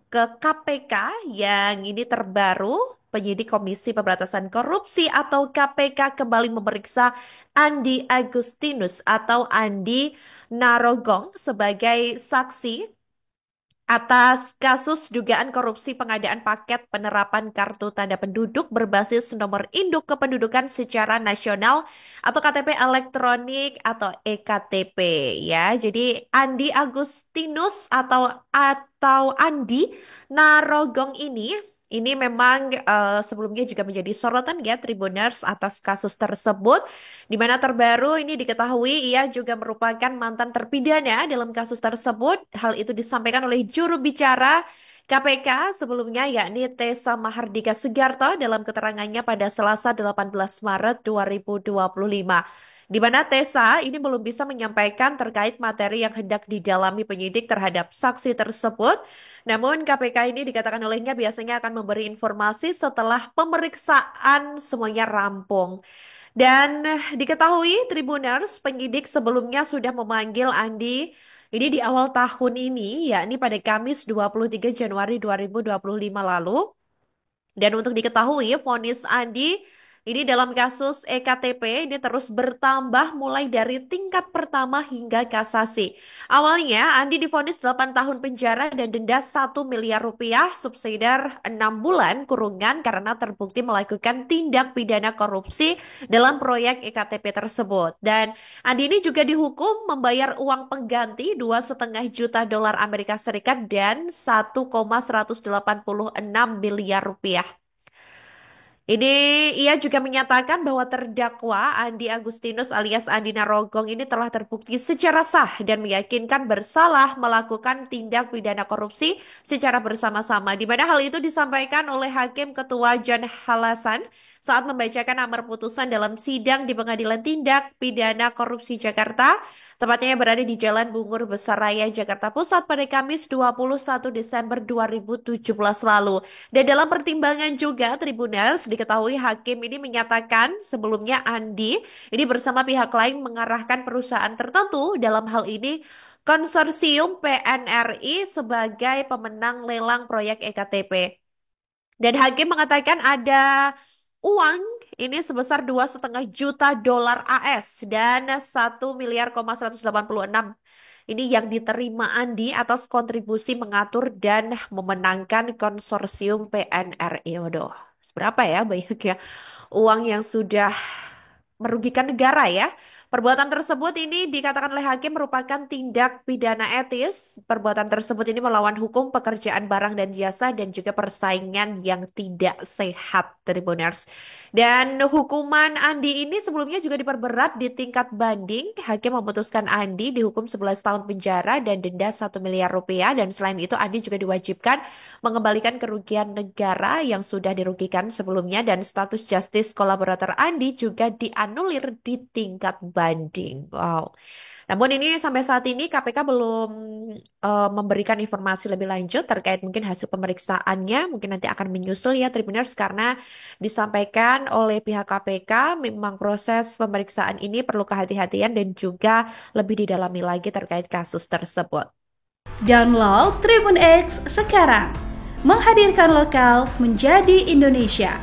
ke KPK yang ini terbaru. Penyidik Komisi Pemberantasan Korupsi atau KPK kembali memeriksa Andi Agustinus atau Andi Narogong sebagai saksi atas kasus dugaan korupsi pengadaan paket penerapan kartu tanda penduduk berbasis nomor induk kependudukan secara nasional atau KTP elektronik atau EKTP ya. Jadi Andi Agustinus atau Andi Narogong ini memang sebelumnya juga menjadi sorotan ya Tribuners atas kasus tersebut. Di mana terbaru ini diketahui ia juga merupakan mantan terpidana dalam kasus tersebut. Hal itu disampaikan oleh juru bicara KPK sebelumnya yakni Tessa Mahardika Sugiarto dalam keterangannya pada Selasa 18 Maret 2025. Di mana Tessa ini belum bisa menyampaikan terkait materi yang hendak didalami penyidik terhadap saksi tersebut. Namun KPK ini dikatakan olehnya biasanya akan memberi informasi setelah pemeriksaan semuanya rampung. Dan diketahui Tribuners penyidik sebelumnya sudah memanggil Andi ini di awal tahun ini, yakni pada Kamis 23 Januari 2025 lalu. Dan untuk diketahui, vonis Andi ini dalam kasus EKTP ini terus bertambah mulai dari tingkat pertama hingga kasasi. Awalnya Andi divonis 8 tahun penjara dan denda 1 miliar rupiah, subsidiar 6 bulan kurungan karena terbukti melakukan tindak pidana korupsi dalam proyek EKTP tersebut. Dan Andi ini juga dihukum membayar uang pengganti 2,5 juta dolar Amerika Serikat dan 1,186 miliar rupiah. Ini ia juga menyatakan bahwa terdakwa Andi Agustinus alias Andi Narogong ini telah terbukti secara sah dan meyakinkan bersalah melakukan tindak pidana korupsi secara bersama-sama. Di mana hal itu disampaikan oleh Hakim Ketua John Halasan saat membacakan amar putusan dalam sidang di Pengadilan Tindak Pidana Korupsi Jakarta, tepatnya yang berada di Jalan Bungur Besaraya, Jakarta Pusat pada Kamis 21 Desember 2017 lalu. Dan dalam pertimbangan juga Tribuners diketahui hakim ini menyatakan sebelumnya Andi ini bersama pihak lain mengarahkan perusahaan tertentu dalam hal ini konsorsium PNRI sebagai pemenang lelang proyek EKTP. Dan hakim mengatakan ada uang ini sebesar 2,5 juta dolar AS dan 1 miliar 186 ini yang diterima Andi atas kontribusi mengatur dan memenangkan konsorsium PNRI. Waduh, seberapa ya banyak ya uang yang sudah merugikan negara ya. Perbuatan tersebut ini dikatakan oleh hakim merupakan tindak pidana etis. Perbuatan tersebut ini melawan hukum pekerjaan barang dan jasa dan juga persaingan yang tidak sehat, Tribuners. Dan hukuman Andi ini sebelumnya juga diperberat di tingkat banding. Hakim memutuskan Andi dihukum 11 tahun penjara dan denda 1 miliar rupiah. Dan selain itu Andi juga diwajibkan mengembalikan kerugian negara yang sudah dirugikan sebelumnya dan status justice kolaborator Andi juga dianulir di tingkat banding. Wow. Namun ini sampai saat ini KPK belum memberikan informasi lebih lanjut terkait mungkin hasil pemeriksaannya. Mungkin nanti akan menyusul ya Tribuners karena disampaikan oleh pihak KPK memang proses pemeriksaan ini perlu kehati-hatian dan juga lebih didalami lagi terkait kasus tersebut. Download Tribun X sekarang, menghadirkan lokal menjadi Indonesia.